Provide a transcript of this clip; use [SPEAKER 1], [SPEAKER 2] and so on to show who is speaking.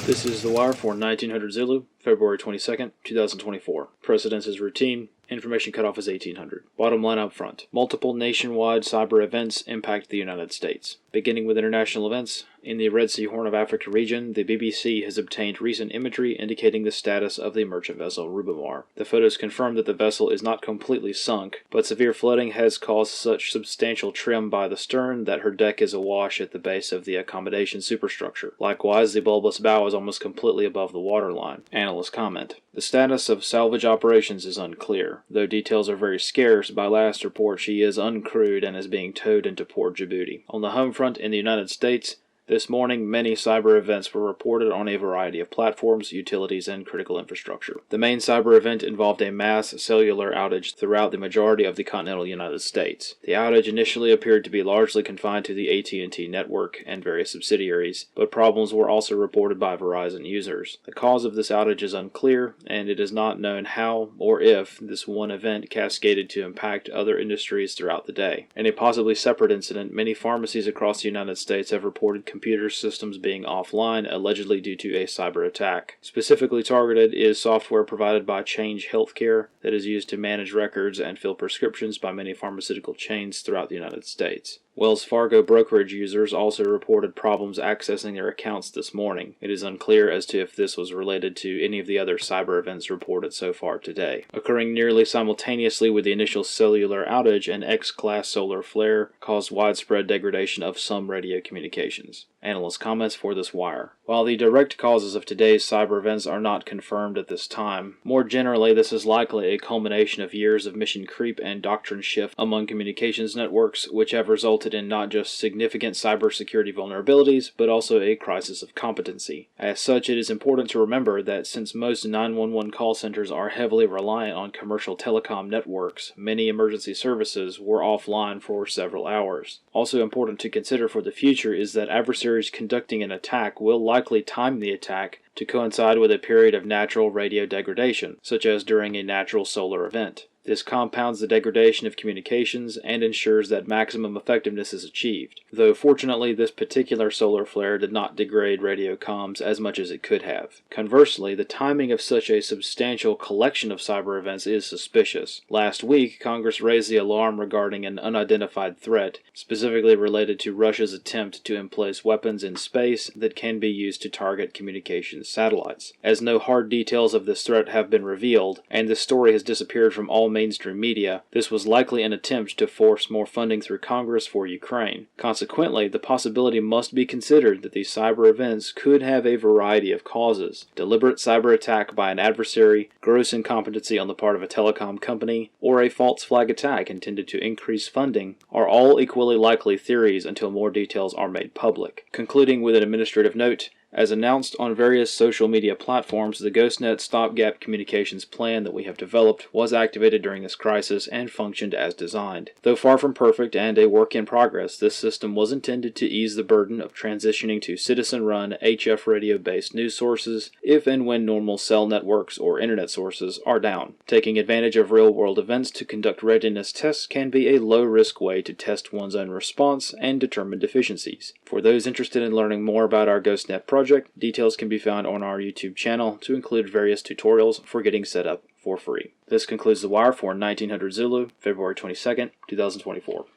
[SPEAKER 1] This is The Wire for 1900 Zulu, February 22nd, 2024. Precedence is routine. Information cutoff is 1800. Bottom line up front. Multiple nationwide cyber events impact the United States. Beginning with international events, in the Red Sea Horn of Africa region, the BBC has obtained recent imagery indicating the status of the merchant vessel Rubomar. The photos confirm that the vessel is not completely sunk, but severe flooding has caused such substantial trim by the stern that her deck is awash at the base of the accommodation superstructure. Likewise, the bulbous bow is almost completely above the waterline. Analysts comment. The status of salvage operations is unclear. Though details are very scarce, by last report she is uncrewed and is being towed into Port Djibouti. On the home front in the United States, this morning, many cyber events were reported on a variety of platforms, utilities, and critical infrastructure. The main cyber event involved a mass cellular outage throughout the majority of the continental United States. The outage initially appeared to be largely confined to the AT&T network and various subsidiaries, but problems were also reported by Verizon users. The cause of this outage is unclear, and it is not known how or if this one event cascaded to impact other industries throughout the day. In a possibly separate incident, many pharmacies across the United States have reported computer systems being offline, allegedly due to a cyber attack. Specifically targeted is software provided by Change Healthcare that is used to manage records and fill prescriptions by many pharmaceutical chains throughout the United States. Wells Fargo brokerage users also reported problems accessing their accounts this morning. It is unclear as to if this was related to any of the other cyber events reported so far today. Occurring nearly simultaneously with the initial cellular outage, an X-class solar flare caused widespread degradation of some radio communications. Analyst comments for this wire. While the direct causes of today's cyber events are not confirmed at this time, more generally this is likely a culmination of years of mission creep and doctrine shift among communications networks, which have resulted in not just significant cybersecurity vulnerabilities, but also a crisis of competency. As such, it is important to remember that since most 911 call centers are heavily reliant on commercial telecom networks, many emergency services were offline for several hours. Also important to consider for the future is that adversaries conducting an attack will likely time the attack to coincide with a period of natural radio degradation, such as during a natural solar event. This compounds the degradation of communications and ensures that maximum effectiveness is achieved, though fortunately this particular solar flare did not degrade radio comms as much as it could have. Conversely, the timing of such a substantial collection of cyber events is suspicious. Last week, Congress raised the alarm regarding an unidentified threat, specifically related to Russia's attempt to emplace weapons in space that can be used to target communications satellites. As no hard details of this threat have been revealed, and this story has disappeared from all mainstream media, this was likely an attempt to force more funding through Congress for Ukraine. Consequently, the possibility must be considered that these cyber events could have a variety of causes. Deliberate cyber attack by an adversary, gross incompetency on the part of a telecom company, or a false flag attack intended to increase funding are all equally likely theories until more details are made public. Concluding with an administrative note, as announced on various social media platforms, the GhostNet stopgap communications plan that we have developed was activated during this crisis and functioned as designed. Though far from perfect and a work in progress, this system was intended to ease the burden of transitioning to citizen-run HF radio-based news sources if and when normal cell networks or internet sources are down. Taking advantage of real-world events to conduct readiness tests can be a low-risk way to test one's own response and determine deficiencies. For those interested in learning more about our GhostNet project, details can be found on our YouTube channel, to include various tutorials for getting set up for free. This concludes The Wire for 1900 Zulu, February 22nd, 2024.